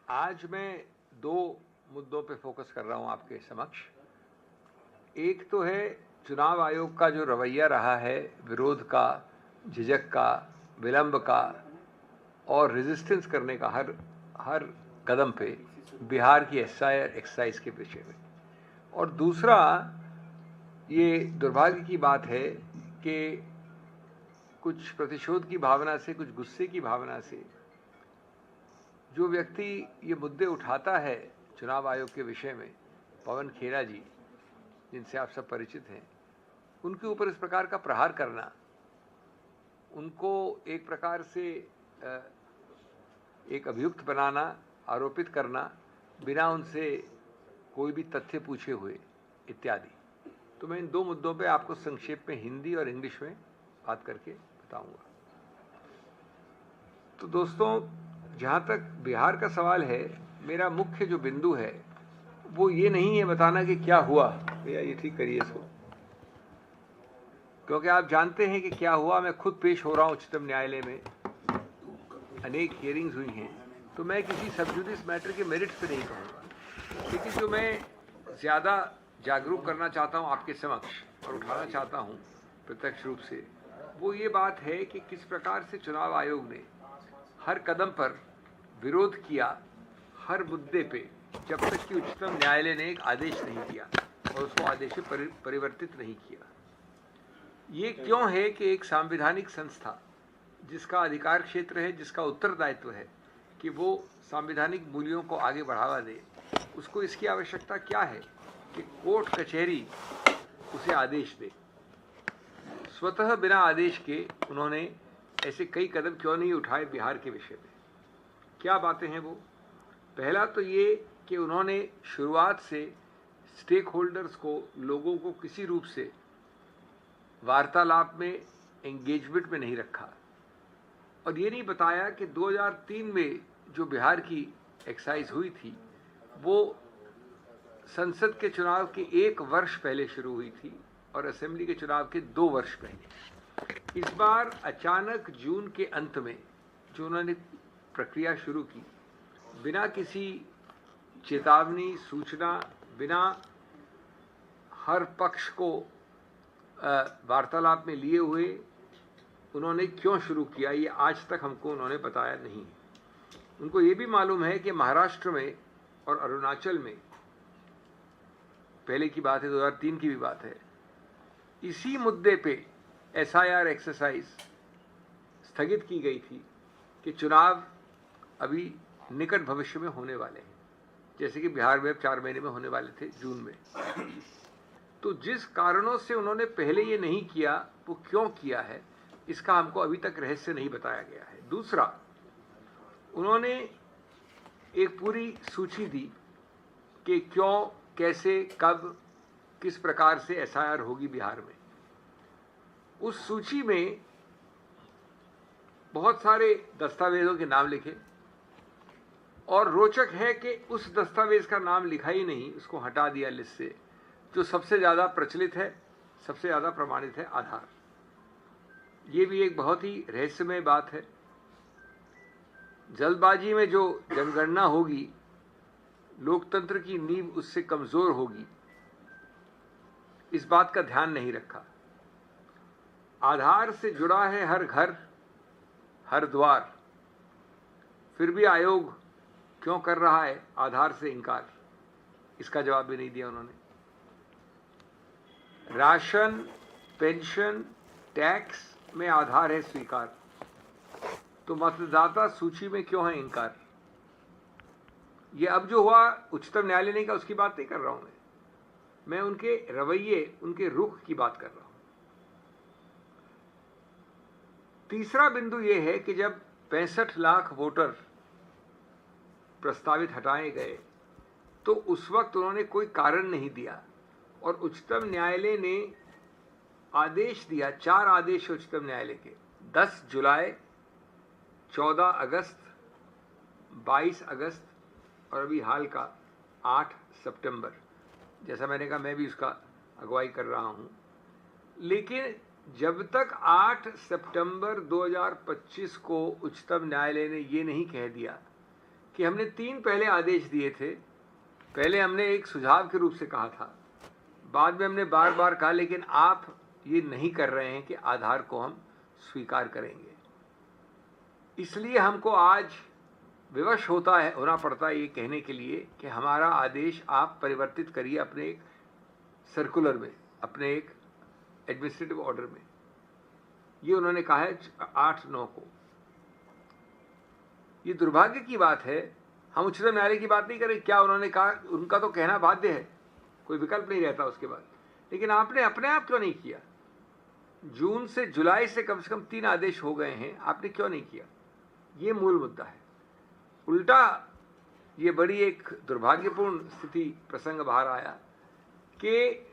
आज मैं दो मुद्दों पे फोकस कर रहा हूं आपके समक्ष। एक तो है चुनाव आयोग का जो रवैया रहा है विरोध का, झिझक का, विलंब का और रेजिस्टेंस करने का हर कदम पे बिहार की एसआईआर एक्सरसाइज के विषय में। और दूसरा, ये दुर्भाग्य की बात है कि कुछ प्रतिशोध की भावना से, कुछ गुस्से की भावना से जो व्यक्ति ये मुद्दे उठाता है चुनाव आयोग के विषय में, पवन खेरा जी जिनसे आप सब परिचित हैं, उनके ऊपर इस प्रकार का प्रहार करना, उनको एक प्रकार से एक अभियुक्त बनाना, आरोपित करना बिना उनसे कोई भी तथ्य पूछे हुए इत्यादि। तो मैं इन दो मुद्दों पे आपको संक्षेप में हिंदी और इंग्लिश में बात करके बताऊंगा। तो दोस्तों, जहाँ तक बिहार का सवाल है, मेरा मुख्य जो बिंदु है वो ये नहीं है बताना कि क्या हुआ। भैया ये ठीक करिए इसको, क्योंकि आप जानते हैं कि क्या हुआ। मैं खुद पेश हो रहा हूँ उच्चतम न्यायालय में, अनेक हियरिंग्स हुई हैं, तो मैं किसी सब जुडिस मैटर के मेरिट्स पे नहीं कहूँगा। लेकिन जो मैं ज़्यादा जागरूक करना चाहता हूँ आपके समक्ष और उठाना चाहता हूँ प्रत्यक्ष रूप से, वो ये बात है कि किस प्रकार से चुनाव आयोग ने हर कदम पर विरोध किया, हर मुद्दे पे, जब तक कि उच्चतम न्यायालय ने एक आदेश नहीं दिया और उसको आदेश में परिवर्तित नहीं किया। ये क्यों है कि एक सांविधानिक संस्था जिसका अधिकार क्षेत्र है, जिसका उत्तरदायित्व है कि वो सांविधानिक मूल्यों को आगे बढ़ावा दे, उसको इसकी आवश्यकता क्या है कि कोर्ट कचहरी उसे आदेश दे। स्वतः बिना आदेश के उन्होंने ऐसे कई कदम क्यों नहीं उठाए बिहार के विषय में? क्या बातें हैं वो? पहला तो ये कि उन्होंने शुरुआत से स्टेक होल्डर्स को, लोगों को किसी रूप से वार्तालाप में, एंगेजमेंट में नहीं रखा और ये नहीं बताया कि 2003 में जो बिहार की एक्साइज हुई थी वो संसद के चुनाव के 1 वर्ष पहले शुरू हुई थी और असेंबली के चुनाव के 2 वर्ष पहले। इस बार अचानक जून के अंत में जो उन्होंने प्रक्रिया शुरू की, बिना किसी चेतावनी, सूचना, बिना हर पक्ष को वार्तालाप में लिए हुए उन्होंने क्यों शुरू किया, ये आज तक हमको उन्होंने बताया नहीं। उनको ये भी मालूम है कि महाराष्ट्र में और अरुणाचल में, पहले की बात है, 2003 की भी बात है, इसी मुद्दे पे एसआईआर एक्सरसाइज स्थगित की गई थी कि चुनाव अभी निकट भविष्य में होने वाले हैं, जैसे कि बिहार में 4 महीने में होने वाले थे, जून में। तो जिस कारणों से उन्होंने पहले ये नहीं किया, वो क्यों किया है, इसका हमको अभी तक रहस्य नहीं बताया गया है। दूसरा, उन्होंने एक पूरी सूची दी कि क्यों, कैसे, कब, किस प्रकार से एसआईआर होगी बिहार में। उस सूची में बहुत सारे दस्तावेजों के नाम लिखे और रोचक है कि उस दस्तावेज का नाम लिखा ही नहीं, उसको हटा दिया लिस्ट से। जो सबसे ज़्यादा प्रचलित है, सबसे ज़्यादा प्रमाणित है, आधार। ये भी एक बहुत ही रहस्यमय बात है। जल्दबाजी में जो जनगणना होगी, लोकतंत्र की नींव उससे कमज़ोर होगी, इस बात का ध्यान नहीं रखा। आधार से जुड़ा है हर घर, हर द्वार, फिर भी आयोग क्यों कर रहा है आधार से इनकार, इसका जवाब भी नहीं दिया उन्होंने। राशन, पेंशन, टैक्स में आधार है स्वीकार, तो मतदाता सूची में क्यों है इनकार? ये अब जो हुआ उच्चतम न्यायालय ने कहा, उसकी बात नहीं कर रहा हूं मैं उनके रवैये, उनके रुख की बात कर रहा हूं। तीसरा बिंदु यह है कि जब 65 लाख वोटर प्रस्तावित हटाए गए तो उस वक्त उन्होंने कोई कारण नहीं दिया और उच्चतम न्यायालय ने आदेश दिया, 4 आदेश उच्चतम न्यायालय के, 10 जुलाई, 14 अगस्त, 22 अगस्त और अभी हाल का 8 सितंबर। जैसा मैंने कहा, मैं भी उसका अगुवाई कर रहा हूं। लेकिन जब तक 8 सितंबर 2025 को उच्चतम न्यायालय ने ये नहीं कह दिया कि हमने 3 पहले आदेश दिए थे। पहले हमने एक सुझाव के रूप से कहा था, बाद में हमने बार बार कहा लेकिन आप ये नहीं कर रहे हैं कि आधार को हम स्वीकार करेंगे, इसलिए हमको आज विवश होना पड़ता है ये कहने के लिए कि हमारा आदेश आप परिवर्तित करिए अपने एक सर्कुलर में, अपने एक एडमिनिस्ट्रेटिव ऑर्डर में। ये उन्होंने कहा है 8/9 को। ये दुर्भाग्य की बात है। हम उच्चतम न्यायालय की बात नहीं करें, क्या उन्होंने कहा, उनका तो कहना बाध्य है, कोई विकल्प नहीं रहता उसके बाद। लेकिन आपने अपने आप क्यों नहीं किया? जून से जुलाई से कम 3 आदेश हो गए हैं, आपने क्यों नहीं किया? ये मूल मुद्दा है। उल्टा ये बड़ी एक दुर्भाग्यपूर्ण स्थिति प्रसंग बाहर आया कि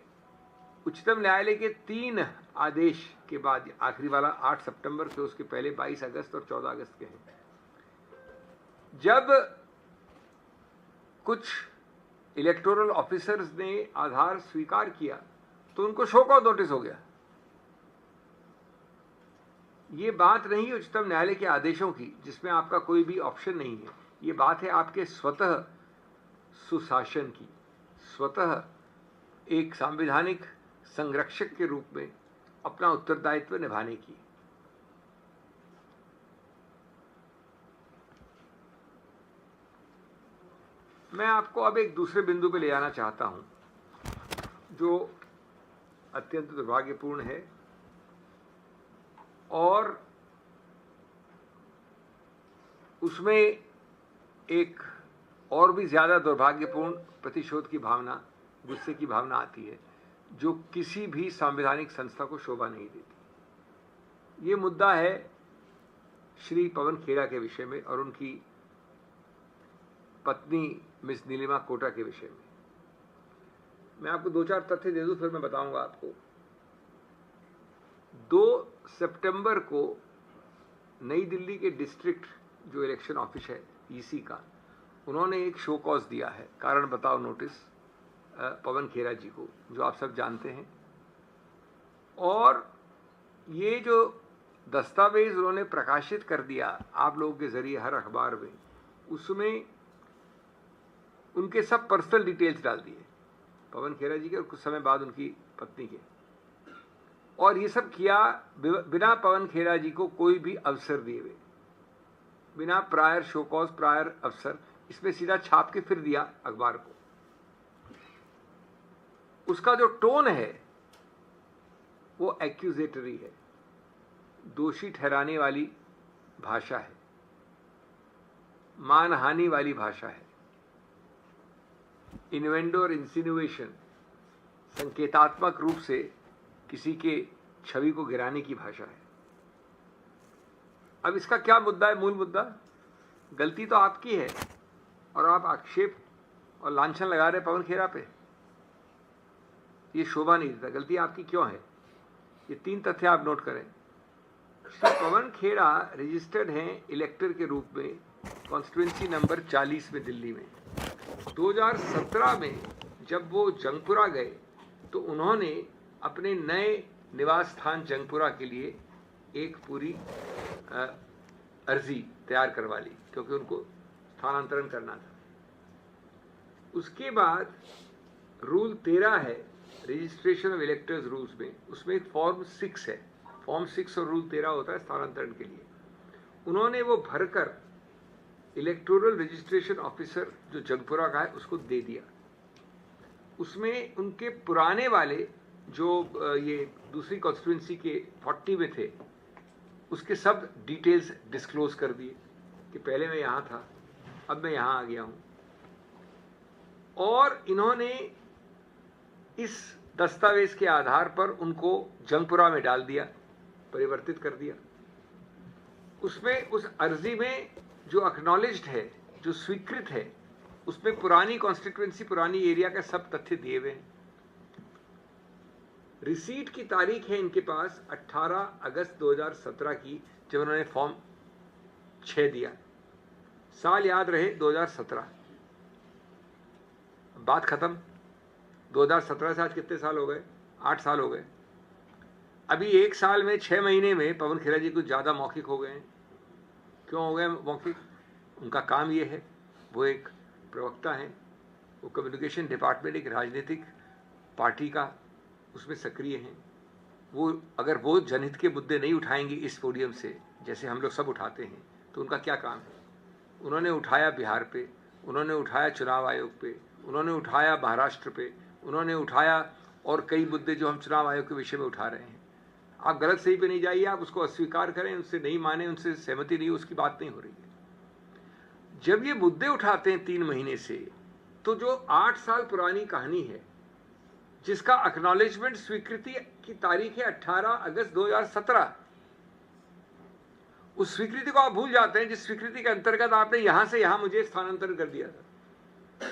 उच्चतम न्यायालय के 3 आदेश के बाद, आखिरी वाला 8 सितंबर के, उसके पहले 22 अगस्त और 14 अगस्त के हैं, जब कुछ इलेक्टोरल ऑफिसर्स ने आधार स्वीकार किया तो उनको शो कॉज नोटिस हो गया। ये बात नहीं है उच्चतम न्यायालय के आदेशों की जिसमें आपका कोई भी ऑप्शन नहीं है, ये बात है आपके स्वतः सुशासन की, स्वतः एक संवैधानिक संरक्षक के रूप में अपना उत्तरदायित्व निभाने की। मैं आपको अब एक दूसरे बिंदु पे ले जाना चाहता हूं जो अत्यंत दुर्भाग्यपूर्ण है और उसमें एक और भी ज्यादा दुर्भाग्यपूर्ण प्रतिशोध की भावना, गुस्से की भावना आती है जो किसी भी संवैधानिक संस्था को शोभा नहीं देती। ये मुद्दा है श्री पवन खेड़ा के विषय में और उनकी पत्नी मिस नीलिमा कोटा के विषय में। मैं आपको 2-4 तथ्य दे दूं, फिर मैं बताऊंगा आपको। 2 सितंबर को नई दिल्ली के डिस्ट्रिक्ट जो इलेक्शन ऑफिस है ईसी का, उन्होंने एक शो कॉज दिया है, कारण बताओ नोटिस, पवन खेड़ा जी को, जो आप सब जानते हैं। और ये जो दस्तावेज उन्होंने प्रकाशित कर दिया आप लोगों के जरिए हर अखबार में, उसमें उनके सब पर्सनल डिटेल्स डाल दिए, पवन खेड़ा जी के और कुछ समय बाद उनकी पत्नी के। और ये सब किया बिना पवन खेड़ा जी को कोई भी अवसर दिए हुए, बिना प्रायर शो कॉज, प्रायर अवसर, इसमें सीधा छाप के फिर दिया अखबार को। उसका जो टोन है वो एक्यूजेटरी है, दोषी ठहराने वाली भाषा है, मानहानि वाली भाषा है, इन्वेंडो और इंसिनुएशन, संकेतात्मक रूप से किसी के छवि को गिराने की भाषा है। अब इसका क्या मुद्दा है? मूल मुद्दा, गलती तो आपकी है और आप आक्षेप और लांछन लगा रहे पवन खेड़ा पे, ये शोभा नहीं देता। गलती आपकी क्यों है? ये 3 तथ्य आप नोट करें। श्री पवन खेड़ा रजिस्टर्ड हैं इलेक्टर के रूप में कॉन्स्टिट्यूएंसी नंबर 40 में दिल्ली में। 2017 में जब वो जंगपुरा गए तो उन्होंने अपने नए निवास स्थान जंगपुरा के लिए एक पूरी अर्जी तैयार करवा ली, क्योंकि उनको स्थानांतरण करना था। उसके बाद रूल 13 है रजिस्ट्रेशन ऑफ इलेक्टर्स रूल्स में, उसमें एक फॉर्म 6 है, फॉर्म 6 और रूल 13 होता है स्थानांतरण के लिए। उन्होंने वो भरकर इलेक्टोरल रजिस्ट्रेशन ऑफिसर जो जंगपुरा का है उसको दे दिया। उसमें उनके पुराने वाले जो ये दूसरी कॉन्स्टिट्यूएंसी के 40 में थे, उसके सब डिटेल्स डिस्क्लोज कर दिए कि पहले मैं यहाँ था, अब मैं यहाँ आ गया हूँ। और इन्होंने इस दस्तावेज के आधार पर उनको जंगपुरा में डाल दिया, परिवर्तित कर दिया। उसमें उस अर्जी में जो एक्नॉलेज्ड है, जो स्वीकृत है, उसमें पुरानी कॉन्स्टिट्यूएंसी, पुरानी एरिया का सब तथ्य दिए हुए हैं। रिसीट की तारीख है इनके पास 18 अगस्त 2017 की, जब उन्होंने फॉर्म 6 दिया। साल याद रहे 2017, बात खत्म। 2017 से आज कितने साल हो गए? 8 साल हो गए। अभी 1 साल में 6 महीने में पवन खेड़ा जी कुछ ज़्यादा मौखिक हो गए हैं। क्यों हो गए मौखिक? उनका काम ये है वो एक प्रवक्ता हैं, वो कम्युनिकेशन डिपार्टमेंट एक राजनीतिक पार्टी का उसमें सक्रिय हैं। वो अगर वो जनहित के मुद्दे नहीं उठाएंगे इस पोडियम से, जैसे हम लोग सब उठाते हैं, तो उनका क्या काम है? उन्होंने उठाया बिहार पे, उन्होंने उठाया चुनाव आयोग पे, उन्होंने उठाया महाराष्ट्र पे, उन्होंने उठाया और कई मुद्दे जो हम चुनाव आयोग के विषय में उठा रहे हैं। आप गलत सही पे नहीं जाइए, आप उसको अस्वीकार करें, उनसे नहीं माने, उनसे सहमति नहीं, उसकी बात नहीं हो रही है। जब ये मुद्दे उठाते हैं 3 महीने से, तो जो 8 साल पुरानी कहानी है, जिसका एक्नॉलेजमेंट स्वीकृति की तारीख है 18 अगस्त 2017, उस स्वीकृति को आप भूल जाते हैं, जिस स्वीकृति के अंतर्गत आपने यहां से यहां मुझे स्थानांतरण कर दिया था,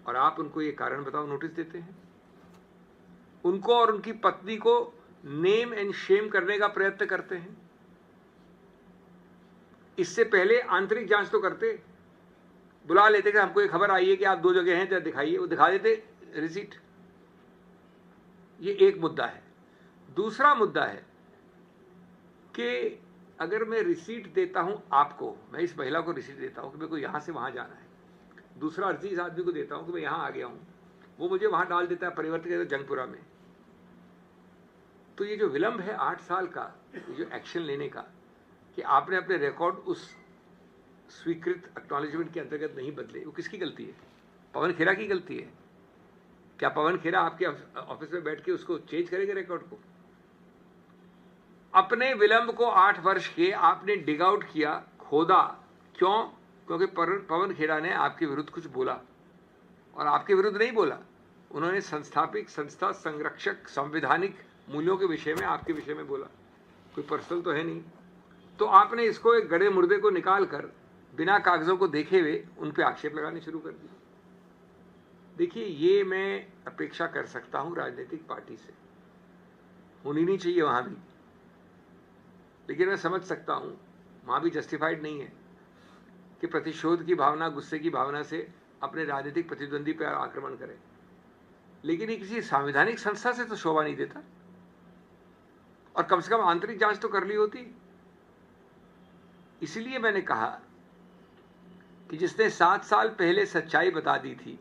और आप उनको ये कारण बताओ नोटिस देते हैं। उनको और उनकी पत्नी को नेम एंड शेम करने का प्रयत्न करते हैं। इससे पहले आंतरिक जांच तो करते, बुला लेते कि हमको एक खबर आई है कि आप 2 जगह हैं, जरा दिखाइए, वो दिखा देते रिसीट। ये एक मुद्दा है। दूसरा मुद्दा है कि अगर मैं रिसीट देता हूं आपको, मैं इस महिला को रिसीट देता हूं कि मेरे को यहां से वहां जाना है, दूसरा अर्जी इस आदमी को देता हूं कि मैं यहां आ गया हूं, वो मुझे वहां डाल देता है परिवर्तित जंगपुरा में, तो ये जो विलंब है 8 साल का, ये जो एक्शन लेने का, कि आपने अपने रिकॉर्ड उस स्वीकृत एक्नॉलेजमेंट के अंतर्गत नहीं बदले, वो किसकी गलती है? पवन खेरा की गलती है। क्या पवन खेरा आपके ऑफिस में बैठ के उसको चेंज करेंगे रिकॉर्ड को? अपने विलंब को 8 वर्ष के आपने डिग आउट किया, खोदा। क्यों? क्योंकि पवन खेरा ने आपके विरुद्ध कुछ बोला, और आपके विरुद्ध नहीं बोला, उन्होंने संस्थापित संस्था संरक्षक संवैधानिक मूल्यों के विषय में आपके विषय में बोला, कोई पर्सनल तो है नहीं। तो आपने इसको एक गड़े मुर्दे को निकाल कर बिना कागजों को देखे हुए उन पे आक्षेप लगाने शुरू कर दिए। देखिए, ये मैं अपेक्षा कर सकता हूं राजनीतिक पार्टी से, होनी नहीं चाहिए वहां भी, लेकिन मैं समझ सकता हूं वहां भी जस्टिफाइड नहीं है कि प्रतिशोध की भावना, गुस्से की भावना से अपने राजनीतिक प्रतिद्वंदी पर आक्रमण करें, लेकिन ये किसी संवैधानिक संस्था से तो शोभा नहीं देता, और कम से कम आंतरिक जांच तो कर ली होती। इसलिए मैंने कहा कि जिसने 7 साल पहले सच्चाई बता दी थी,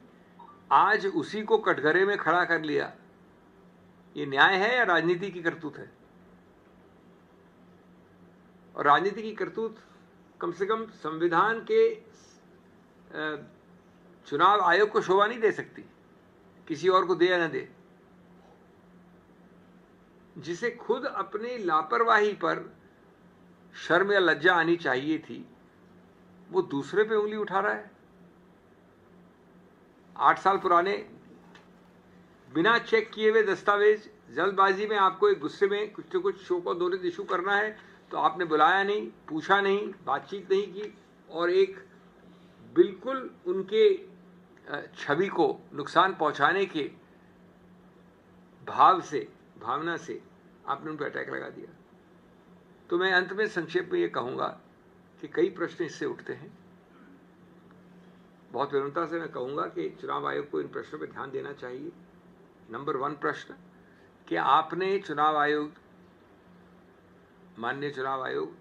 आज उसी को कटघरे में खड़ा कर लिया, ये न्याय है या राजनीति की करतूत है? और राजनीति की करतूत कम से कम संविधान के चुनाव आयोग को शोभा नहीं दे सकती, किसी और को दे या न दे। जिसे खुद अपनी लापरवाही पर शर्म या लज्जा आनी चाहिए थी, वो दूसरे पे उंगली उठा रहा है। 8 साल पुराने बिना चेक किए हुए दस्तावेज, जल्दबाजी में आपको एक गुस्से में कुछ न कुछ शो को नोटिस इशू करना है, तो आपने बुलाया नहीं, पूछा नहीं, बातचीत नहीं की, और एक बिल्कुल उनके छवि को नुकसान पहुंचाने के भावना से आपने उन पर अटैक लगा दिया। तो मैं अंत में संक्षेप में ये कहूंगा कि कई प्रश्न इससे उठते हैं। बहुत विनम्रता से मैं कहूंगा कि चुनाव आयोग को इन प्रश्नों पर ध्यान देना चाहिए। नंबर 1 प्रश्न कि आपने चुनाव आयोग, माननीय चुनाव आयोग,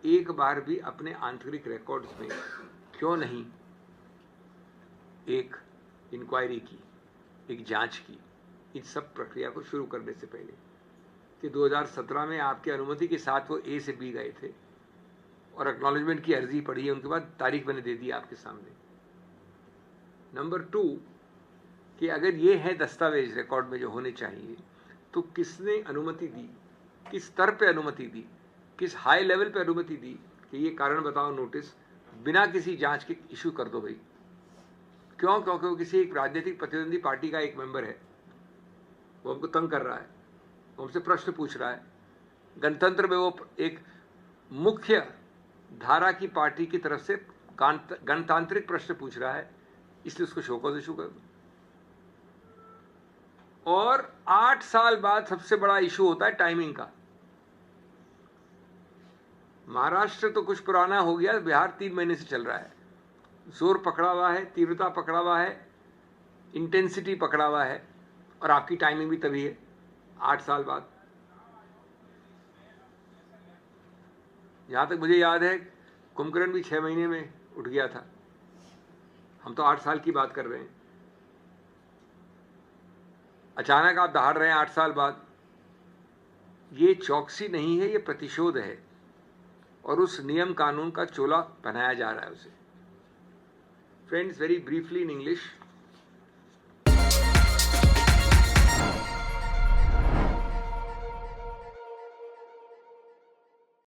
एक बार भी अपने आंतरिक रिकॉर्ड्स में क्यों नहीं एक इंक्वायरी की, एक जांच की, इस सब प्रक्रिया को शुरू करने से पहले, कि 2017 में आपकी अनुमति के साथ वो ए से बी गए थे और एक्नॉलेजमेंट की अर्जी पड़ी है, उनके बाद तारीख मैंने दे दी आपके सामने। नंबर 2 कि अगर ये है दस्तावेज रिकॉर्ड में जो होने चाहिए, तो किसने अनुमति दी, किस स्तर पे अनुमति दी, किस हाई लेवल पे अनुमति दी कि ये कारण बताओ नोटिस बिना किसी जांच के इशू कर दो भाई। क्यों? क्योंकि वो किसी एक राजनीतिक प्रतिद्वंदी पार्टी का एक मेंबर है, वो हमको तंग कर रहा है, वो हमसे प्रश्न पूछ रहा है, गणतंत्र में वो एक मुख्य धारा की पार्टी की तरफ से गणतांत्रिक प्रश्न पूछ रहा है, इसलिए उसको शो कॉज इशू कर दो। और 8 साल बाद सबसे बड़ा इशू होता है टाइमिंग का। महाराष्ट्र तो कुछ पुराना हो गया, बिहार 3 महीने से चल रहा है, जोर पकड़ा हुआ है, तीव्रता पकड़ा हुआ है, इंटेंसिटी पकड़ा हुआ है, और आपकी टाइमिंग भी तभी है 8 साल बाद। जहां तक मुझे याद है, कुंभकर्ण भी 6 महीने में उठ गया था। हम तो 8 साल की बात कर रहे हैं, अचानक आप दहाड़ रहे हैं 8 साल बाद। ये चौकसी नहीं है, ये प्रतिशोध है, और उस नियम कानून का चोला पहनाया जा रहा है उसे। Friends, very briefly in English,